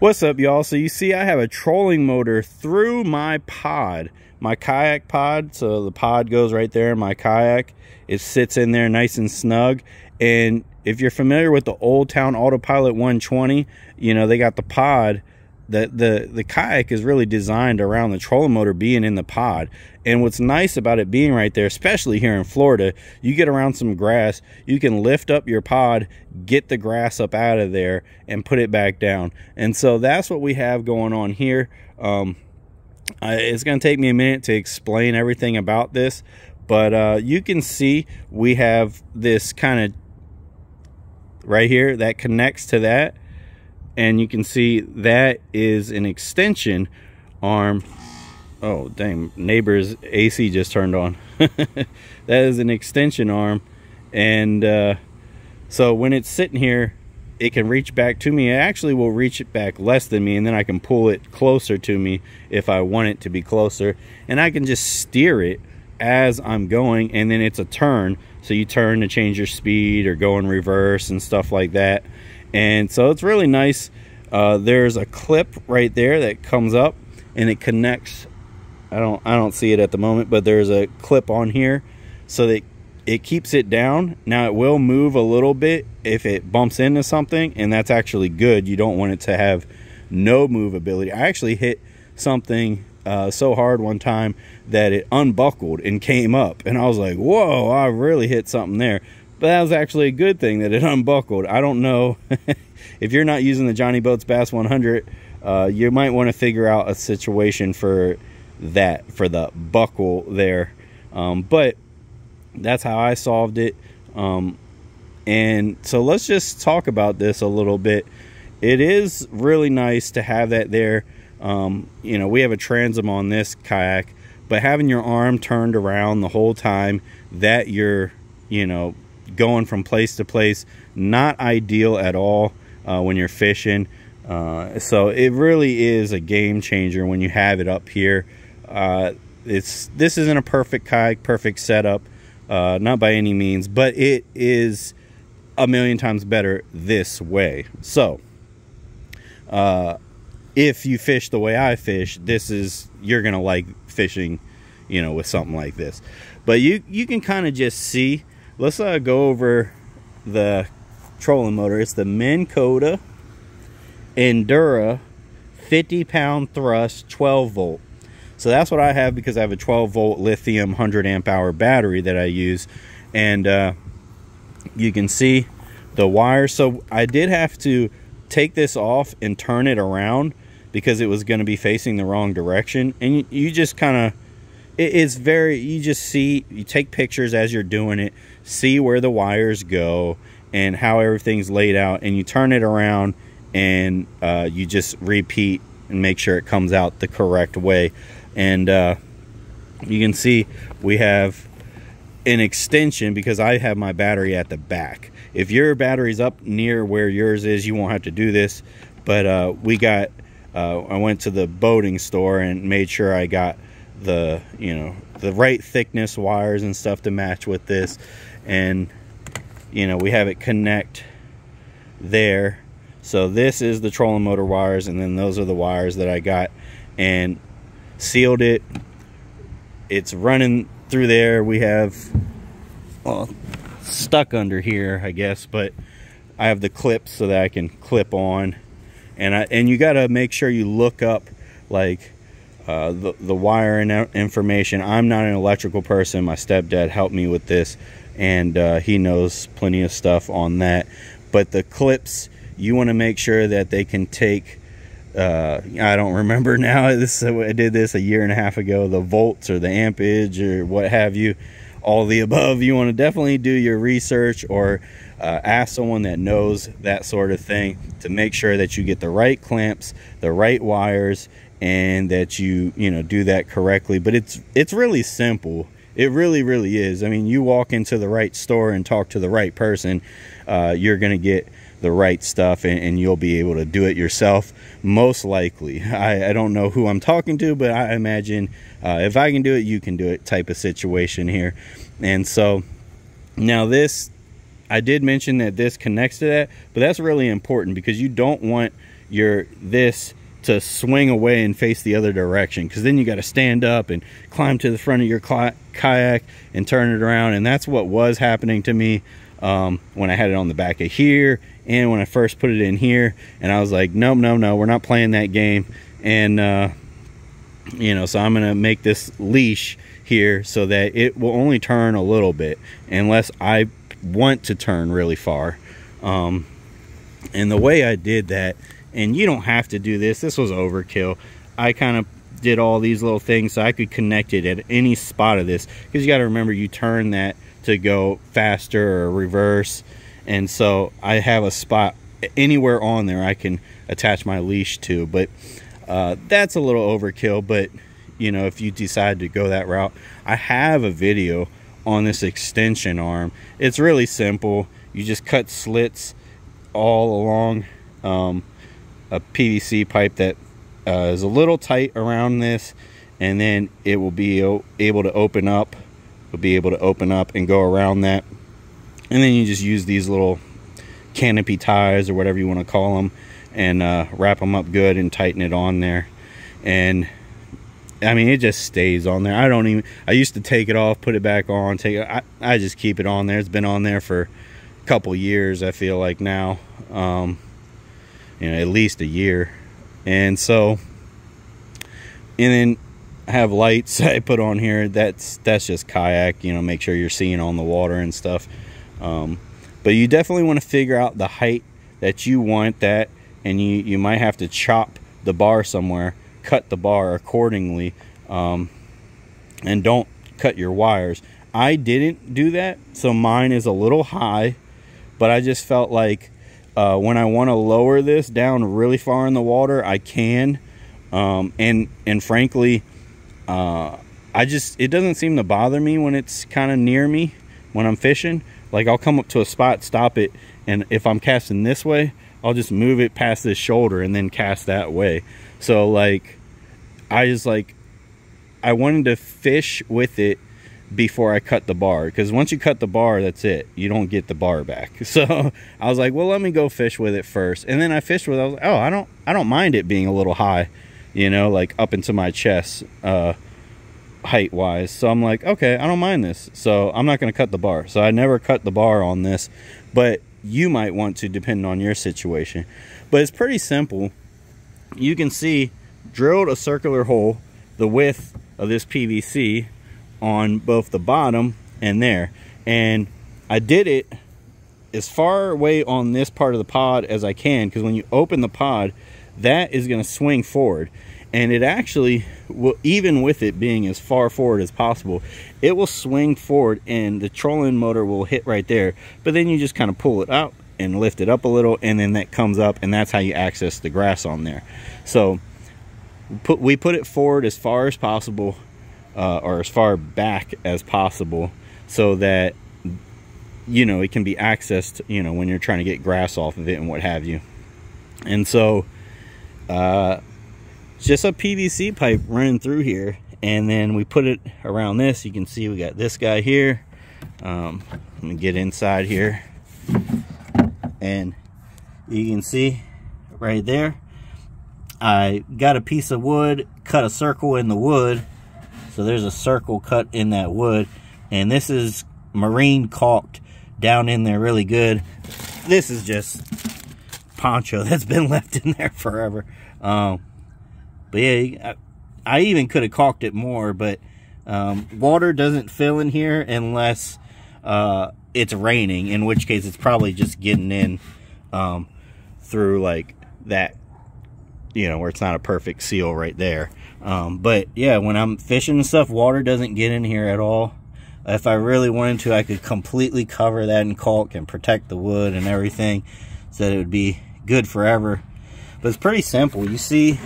What's up, y'all? So you see I have a trolling motor through my pod, my kayak pod. So the pod goes right there in my kayak. It sits in there nice and snug. And if you're familiar with the Old Town Autopilot 120, you know, they got the pod. The kayak is really designed around the trolling motor being in the pod. And what's nice about it being right there, especially here in Florida, you get around some grass, you can lift up your pod, get the grass up out of there, and put it back down. And so that's what we have going on here. It's going to take me a minute to explain everything about this, but you can see we have this kind of right here that connects to that. And you can see that is an extension arm. Oh, dang, neighbor's AC just turned on. That is an extension arm. And so when it's sitting here, it can reach back to me. It actually will reach it back less than me, and then I can pull it closer to me if I want it to be closer. And I can just steer it as I'm going, and then it's a turn. So you turn to change your speed or go in reverse and stuff like that. And so it's really nice. There's a clip right there that comes up and it connects. I don't see it at the moment, but there's a clip on here so that it keeps it down. Now it will move a little bit if it bumps into something, and that's actually good. You don't want it to have no movability. I actually hit something so hard one time that it unbuckled and came up, and I was like, whoa, I really hit something there. But that was actually a good thing that it unbuckled. I don't know. If you're not using the Johnny Boats Bass 100, you might want to figure out a situation for that, for the buckle there. But that's how I solved it. And so let's just talk about this a little bit. It is really nice to have that there. You know, we have a transom on this kayak, but having your arm turned around the whole time that you're, you know, going from place to place, not ideal at all when you're fishing. So it really is a game changer when you have it up here. This isn't a perfect kayak, perfect setup, not by any means, but it is a million times better this way. So if you fish the way I fish, you're gonna like fishing, you know, with something like this. But you can kind of just see. Let's go over the trolling motor. It's the Minn Kota Endura 50-pound thrust 12 volt. So that's what I have, because I have a 12 volt lithium 100 amp hour battery that I use. And you can see the wire. So I did have to take this off and turn it around because it was going to be facing the wrong direction. And you just kind of, it's very, you just see, you take pictures as you're doing it, see where the wires go and how everything's laid out, and you turn it around and you just repeat and make sure it comes out the correct way. And you can see we have an extension because I have my battery at the back. If your battery's up near where yours is, you won't have to do this. But I went to the boating store and made sure I got the, you know, the right thickness wires and stuff to match with this. And you know, we have it connect there. So this is the trolling motor wires, and then those are the wires that I got and sealed it. It's running through there. We have, well, stuck under here, I guess, but I have the clips so that I can clip on. And you got to make sure you look up like the wire and information. I'm not an electrical person. My stepdad helped me with this, and he knows plenty of stuff on that. But the clips, you want to make sure that they can take, I don't remember now, I did this a year and a half ago, the volts or the ampage or what have you, all the above. You want to definitely do your research, or ask someone that knows that sort of thing to make sure that you get the right clamps, the right wires, and that you know, do that correctly. But it's really simple. It really, really is. I mean, you walk into the right store and talk to the right person, you're going to get the right stuff, and you'll be able to do it yourself, most likely. I don't know who I'm talking to, but I imagine if I can do it, you can do it type of situation here. And so now this, I did mention that this connects to that, but that's really important because you don't want this to swing away and face the other direction, because then you got to stand up and climb to the front of your kayak and turn it around. And that's what was happening to me when I had it on the back of here and when I first put it in here. And I was like, no, we're not playing that game. And you know, so I'm gonna make this leash here so that it will only turn a little bit unless I want to turn really far. And the way I did that, and you don't have to do this, this was overkill. I kind of did all these little things so I could connect it at any spot of this, because you got to remember, you turn that to go faster or reverse. And so I have a spot anywhere on there I can attach my leash to. But that's a little overkill. But you know, if you decide to go that route, I have a video on this extension arm. It's really simple. You just cut slits all along a PVC pipe that is a little tight around this, and then it will be able to open up. It'll be able to open up and go around that. And then you just use these little canopy ties or whatever you want to call them, and wrap them up good and tighten it on there. And I mean, it just stays on there. I used to take it off, put it back on, I just keep it on there. It's been on there for a couple years, I feel like now. You know, at least a year. And so, and then I have lights I put on here. That's just kayak, you know, make sure you're seeing on the water and stuff. But you definitely want to figure out the height that you want that, and you might have to chop the bar somewhere, cut the bar accordingly, and don't cut your wires. I didn't do that, so mine is a little high, but I just felt like when I want to lower this down really far in the water, I can. And frankly, it doesn't seem to bother me when it's kind of near me when I'm fishing. Like, I'll come up to a spot, stop it, and if I'm casting this way, I'll just move it past this shoulder and then cast that way. So like, I wanted to fish with it before I cut the bar, because once you cut the bar, that's it, you don't get the bar back. So I was like, well, let me go fish with it first. And then I fished with it. I was like, oh, I don't mind it being a little high, you know, like up into my chest height wise. So I'm like, okay, I don't mind this, so I'm not going to cut the bar. So I never cut the bar on this, but you might want to, depending on your situation. But it's pretty simple. You can see, drilled a circular hole the width of this PVC on both the bottom and there, and I did it as far away on this part of the pod as I can, because when you open the pod, that is going to swing forward, and it actually will, even with it being as far forward as possible, it will swing forward and the trolling motor will hit right there. But then you just kind of pull it out and lift it up a little, and then that comes up, and that's how you access the grass on there. So we put it forward as far as possible, or as far back as possible, so that, you know, it can be accessed, you know, when you're trying to get grass off of it and what have you. And so just a PVC pipe running through here, and then we put it around this. You can see we got this guy here. Let me get inside here, and you can see right there, I got a piece of wood, cut a circle in the wood. So there's a circle cut in that wood, and this is marine caulked down in there really good. This is just poncho that's been left in there forever. But yeah, I even could have caulked it more, but water doesn't fill in here unless it's raining, in which case it's probably just getting in through like that, you know, where it's not a perfect seal right there. But yeah, when I'm fishing and stuff, water doesn't get in here at all. If I really wanted to, I could completely cover that in caulk and protect the wood and everything, so that it would be good forever. But it's pretty simple. You see,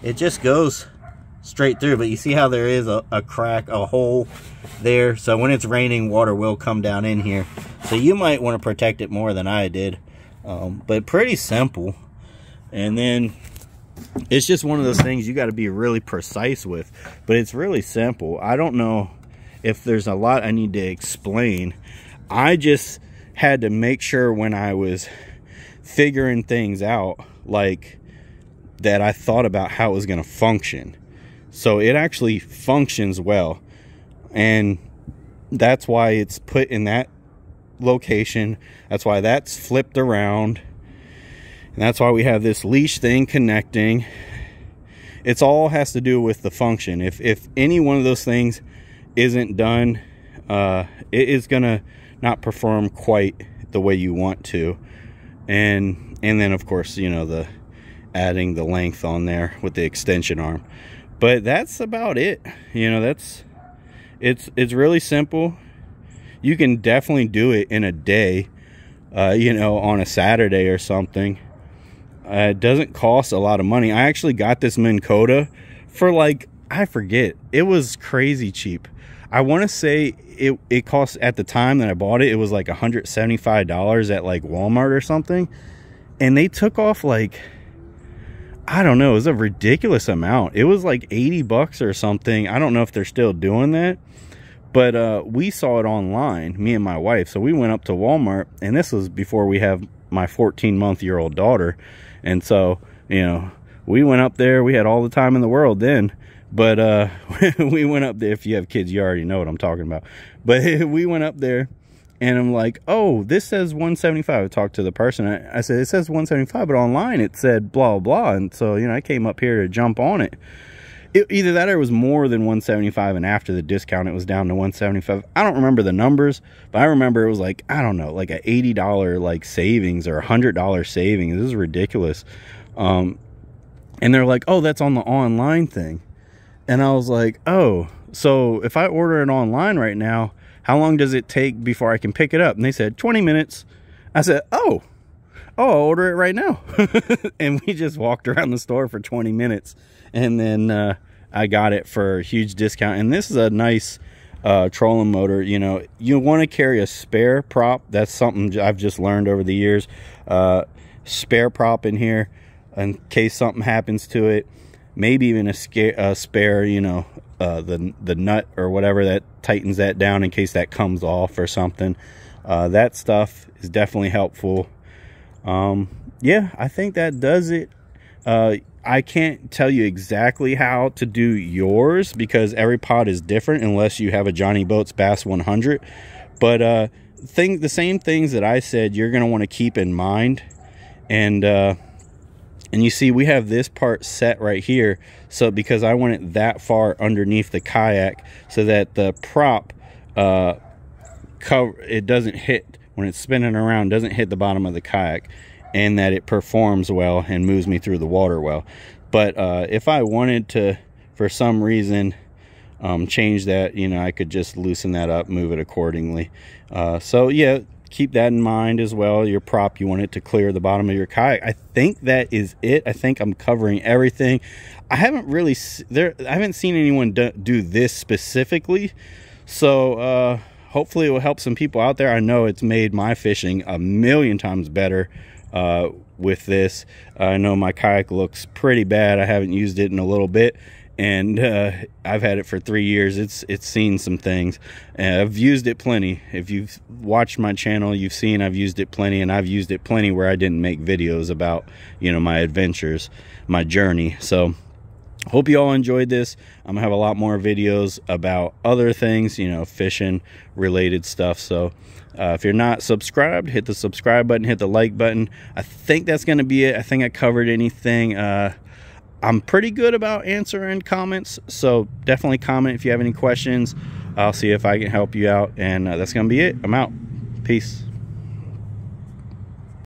it just goes straight through, but you see how there is a crack, a hole there. So when it's raining, water will come down in here. So you might want to protect it more than I did. But pretty simple. And then it's just one of those things you got to be really precise with, but it's really simple. I don't know if there's a lot I need to explain. I just had to make sure when I was figuring things out, like that I thought about how it was going to function. So it actually functions well, and that's why it's put in that location. That's why that's flipped around, and that's why we have this leash thing connecting. It's all has to do with the function. If any one of those things isn't done, it is gonna not perform quite the way you want to. And then of course, you know, the adding the length on there with the extension arm. But that's about it. You know, it's really simple. You can definitely do it in a day, you know, on a Saturday or something. It doesn't cost a lot of money. I actually got this Minn Kota for, like, I forget, it was crazy cheap. I want to say it cost, at the time that I bought it, it was like $175 at like Walmart or something. And they took off, like, I don't know, it was a ridiculous amount. It was like 80 bucks or something. I don't know if they're still doing that. But we saw it online, me and my wife. So we went up to Walmart, and this was before we have my 14-month-old daughter. And so, you know, we went up there. We had all the time in the world then. But we went up there. If you have kids, you already know what I'm talking about. But we went up there, and I'm like, oh, this says 175. I talked to the person. I said, it says 175, but online it said blah, blah. And so, you know, I came up here to jump on it. Either that or it was more than 175, and after the discount it was down to 175. I don't remember the numbers, but I remember it was like, I don't know, like a $80 like savings or $100 savings. This is ridiculous. And they're like, oh, that's on the online thing. And I was like, oh, so if I order it online right now, how long does it take before I can pick it up? And they said 20 minutes. I said, oh, I'll order it right now. And we just walked around the store for 20 minutes. And then I got it for a huge discount. And this is a nice trolling motor. You know, you want to carry a spare prop. That's something I've just learned over the years. Spare prop in here in case something happens to it. Maybe even a spare, you know, the nut or whatever that tightens that down in case that comes off or something. That stuff is definitely helpful. Yeah, I think that does it. I can't tell you exactly how to do yours because every pod is different unless you have a Johnny Boats Bass 100. But the same things that I said you're going to want to keep in mind. And you see we have this part set right here. So because I want it that far underneath the kayak so that the prop it doesn't hit, when it's spinning around, doesn't hit the bottom of the kayak. And that it performs well and moves me through the water well. But if I wanted to, for some reason, change that, you know, I could just loosen that up, move it accordingly. So yeah, keep that in mind as well. Your prop, you want it to clear the bottom of your kayak. I think that is it. I think I'm covering everything. I haven't really I haven't seen anyone do this specifically. So hopefully it will help some people out there. I know it's made my fishing a million times better with this. I know my kayak looks pretty bad. I haven't used it in a little bit, and I've had it for 3 years. It's seen some things. I've used it plenty. If you've watched my channel, you've seen I've used it plenty, and I've used it plenty where I didn't make videos about, you know, my adventures, my journey. So hope you all enjoyed this. I'm gonna have a lot more videos about other things, you know, fishing related stuff. So if you're not subscribed, hit the subscribe button, hit the like button. I think that's going to be it. I think I covered anything. I'm pretty good about answering comments, so definitely comment if you have any questions. I'll see if I can help you out, and that's going to be it. I'm out. Peace.